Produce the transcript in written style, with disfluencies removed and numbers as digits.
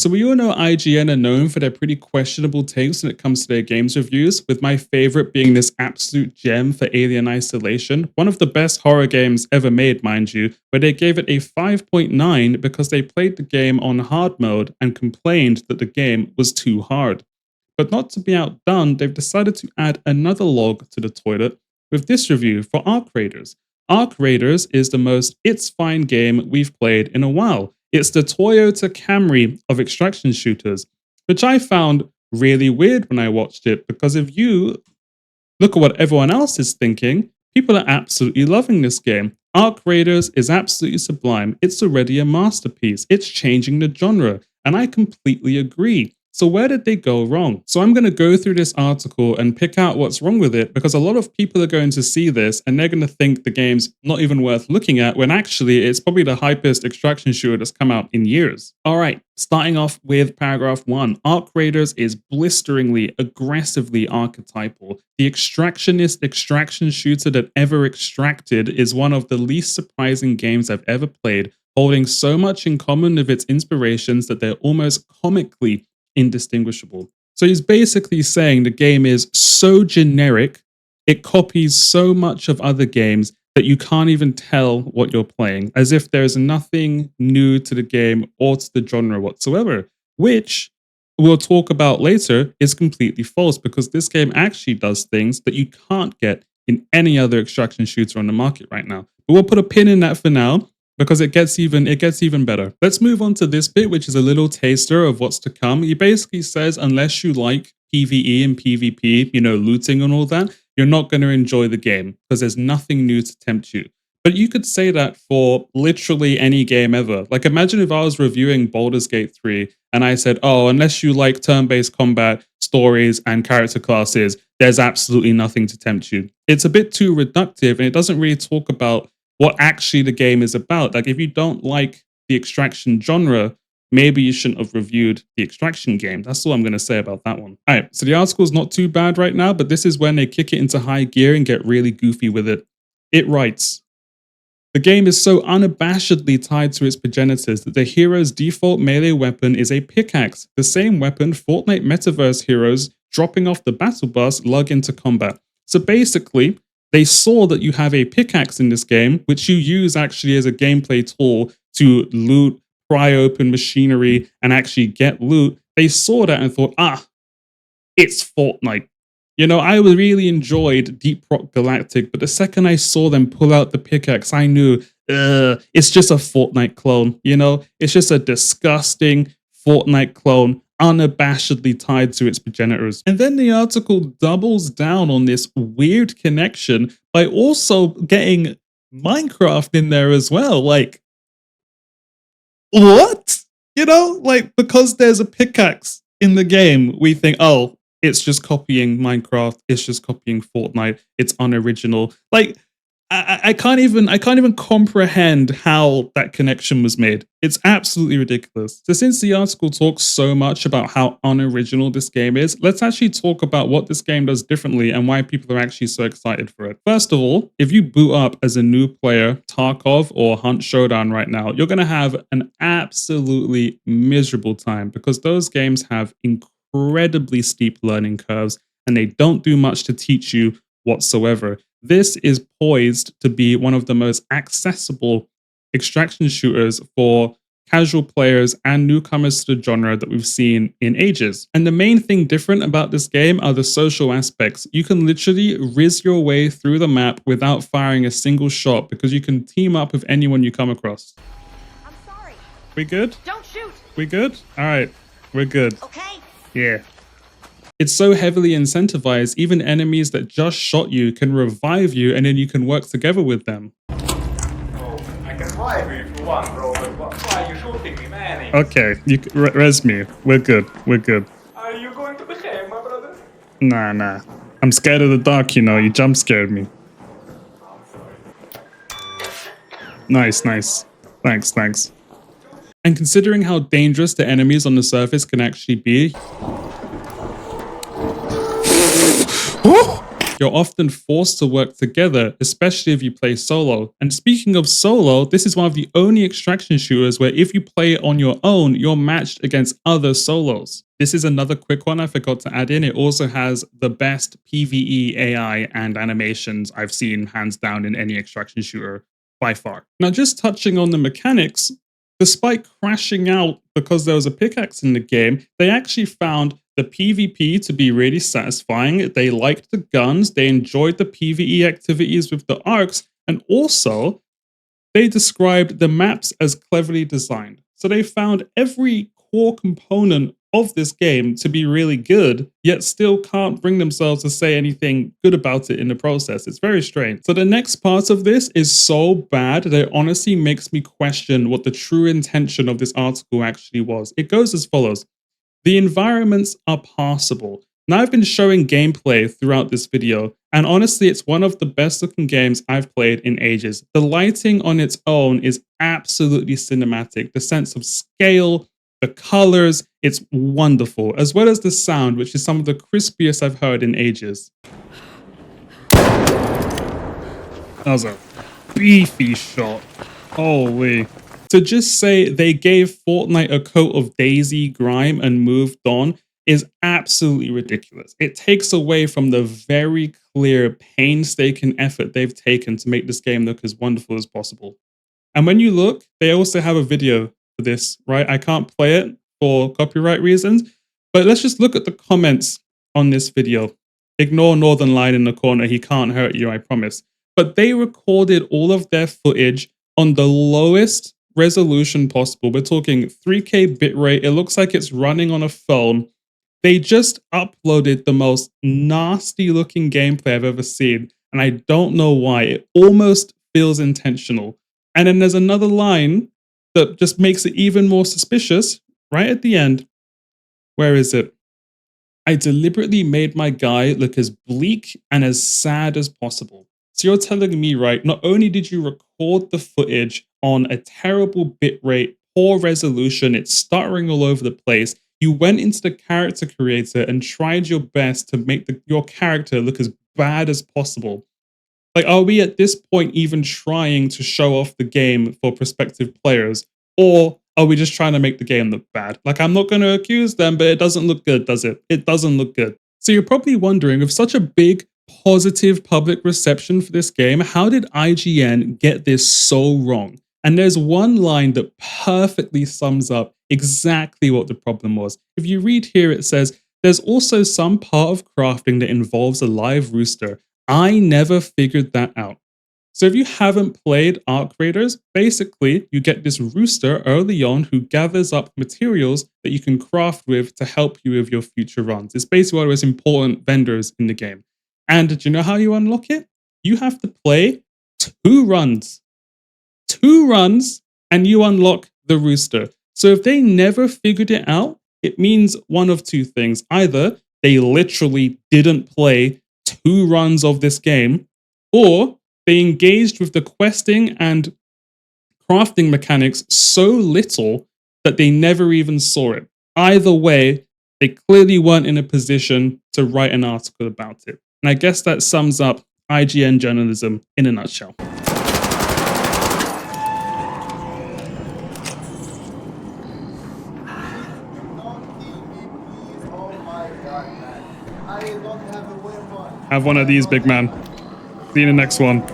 So we all know IGN are known for their pretty questionable takes when it comes to their games reviews, with my favorite being this absolute gem for Alien Isolation, one of the best horror games ever made, mind you, where they gave it a 5.9 because they played the game on hard mode and complained that the game was too hard. But not to be outdone, they've decided to add another log to the toilet with this review for Arc Raiders. Arc Raiders is the most it's fine game we've played in a while. It's the Toyota Camry of extraction shooters, which I found really weird when I watched it, because if you look at what everyone else is thinking, people are absolutely loving this game. Arc Raiders is absolutely sublime. It's already a masterpiece. It's changing the genre, and I completely agree. So where did they go wrong? So I'm going to go through this article and pick out what's wrong with it, because a lot of people are going to see this and they're going to think the game's not even worth looking at, when actually it's probably the hypest extraction shooter that's come out in years. All right, starting off with paragraph 1. Arc Raiders is blisteringly, aggressively archetypal. The extractionist extraction shooter that ever extracted is one of the least surprising games I've ever played, holding so much in common with its inspirations that they're almost comically indistinguishable. So he's basically saying the game is so generic, it copies so much of other games that you can't even tell what you're playing, as if there's nothing new to the game or to the genre whatsoever, which we'll talk about later is completely false, because this game actually does things that you can't get in any other extraction shooter on the market right now. But we'll put a pin in that for now, because it gets even better. Let's move on to this bit, which is a little taster of what's to come. He basically says, unless you like PvE and PvP, looting and all that, you're not going to enjoy the game, because there's nothing new to tempt you. But you could say that for literally any game ever. Like, imagine if I was reviewing Baldur's Gate 3 and I said, oh, unless you like turn-based combat, stories, and character classes, there's absolutely nothing to tempt you. It's a bit too reductive, and it doesn't really talk about what actually the game is about. Like, if you don't like the extraction genre, maybe you shouldn't have reviewed the extraction game. That's all I'm going to say about that one. All right, so the article's not too bad right now, but this is when they kick it into high gear and get really goofy with it. It writes, the game is so unabashedly tied to its progenitors that the hero's default melee weapon is a pickaxe, the same weapon Fortnite metaverse heroes dropping off the battle bus lug into combat. So basically, they saw that you have a pickaxe in this game, which you use actually as a gameplay tool to loot, pry open machinery, and actually get loot. They saw that and thought, it's Fortnite. I really enjoyed Deep Rock Galactic, but the second I saw them pull out the pickaxe, I knew, it's just a Fortnite clone. It's just a disgusting Fortnite clone, unabashedly tied to its progenitors. And then the article doubles down on this weird connection by also getting Minecraft in there as well. Like, what? Because there's a pickaxe in the game, we think, oh, it's just copying Minecraft, it's just copying Fortnite, it's unoriginal. Like, I can't even comprehend how that connection was made. It's absolutely ridiculous. So since the article talks so much about how unoriginal this game is, let's actually talk about what this game does differently and why people are actually so excited for it. First of all, if you boot up as a new player Tarkov or Hunt Showdown right now, you're going to have an absolutely miserable time, because those games have incredibly steep learning curves and they don't do much to teach you whatsoever. This is poised to be one of the most accessible extraction shooters for casual players and newcomers to the genre that we've seen in ages. And the main thing different about this game are the social aspects. You can literally riz your way through the map without firing a single shot, because you can team up with anyone you come across. I'm sorry. We good? Don't shoot. We good? All right, we're good. Okay. Yeah. It's so heavily incentivized, even enemies that just shot you can revive you, and then you can work together with them. Oh, I can revive you if you want, bro, but why are you shooting me, man? Okay, you res me. We're good. We're good. Are you going to behave, my brother? Nah. I'm scared of the dark, you jump scared me. Nice. Thanks. And considering how dangerous the enemies on the surface can actually be, you're often forced to work together, especially if you play solo. And speaking of solo, this is one of the only extraction shooters where if you play it on your own, you're matched against other solos. This is another quick one I forgot to add in. It also has the best PvE AI and animations I've seen hands down in any extraction shooter by far. Now, just touching on the mechanics, despite crashing out because there was a pickaxe in the game, they actually found the PvP to be really satisfying. They liked the guns, they enjoyed the PvE activities with the arcs, and also they described the maps as cleverly designed. So they found every core component of this game to be really good, yet still can't bring themselves to say anything good about it in the process. It's very strange. So the next part of this is so bad that it honestly makes me question what the true intention of this article actually was. It goes as follows. The environments are passable. Now, I've been showing gameplay throughout this video, and honestly, it's one of the best looking games I've played in ages. The lighting on its own is absolutely cinematic. The sense of scale, the colors, it's wonderful, as well as the sound, which is some of the crispiest I've heard in ages. That was a beefy shot. Holy. To just say they gave Fortnite a coat of daisy grime and moved on is absolutely ridiculous. It takes away from the very clear, painstaking effort they've taken to make this game look as wonderful as possible. And when you look, they also have a video for this, right? I can't play it for copyright reasons, but let's just look at the comments on this video. Ignore Northern Lion in the corner. He can't hurt you, I promise. But they recorded all of their footage on the lowest resolution possible. We're talking 3K bitrate. It looks like it's running on a phone. They just uploaded the most nasty looking gameplay I've ever seen, and I don't know why. It almost feels intentional. And then there's another line that just makes it even more suspicious right at the end. Where is it? I deliberately made my guy look as bleak and as sad as possible. So you're telling me, right, not only did you record the footage on a terrible bitrate, poor resolution, it's stuttering all over the place, you went into the character creator and tried your best to make your character look as bad as possible. Like, are we at this point even trying to show off the game for prospective players? Or are we just trying to make the game look bad? Like, I'm not going to accuse them, but it doesn't look good, does it? It doesn't look good. So you're probably wondering, with such a big positive public reception for this game, how did IGN get this so wrong? And there's one line that perfectly sums up exactly what the problem was. If you read here, it says, there's also some part of crafting that involves a live rooster. I never figured that out. So if you haven't played Arc Raiders, basically you get this rooster early on who gathers up materials that you can craft with to help you with your future runs. It's basically one of the most important vendors in the game. And do you know how you unlock it? You have to play 2 runs. 2 runs and you unlock the rooster. So if they never figured it out, it means one of 2 things. Either they literally didn't play 2 runs of this game, or they engaged with the questing and crafting mechanics so little that they never even saw it. Either way, they clearly weren't in a position to write an article about it. And I guess that sums up IGN journalism in a nutshell. Have one of these, big man. See you in the next one.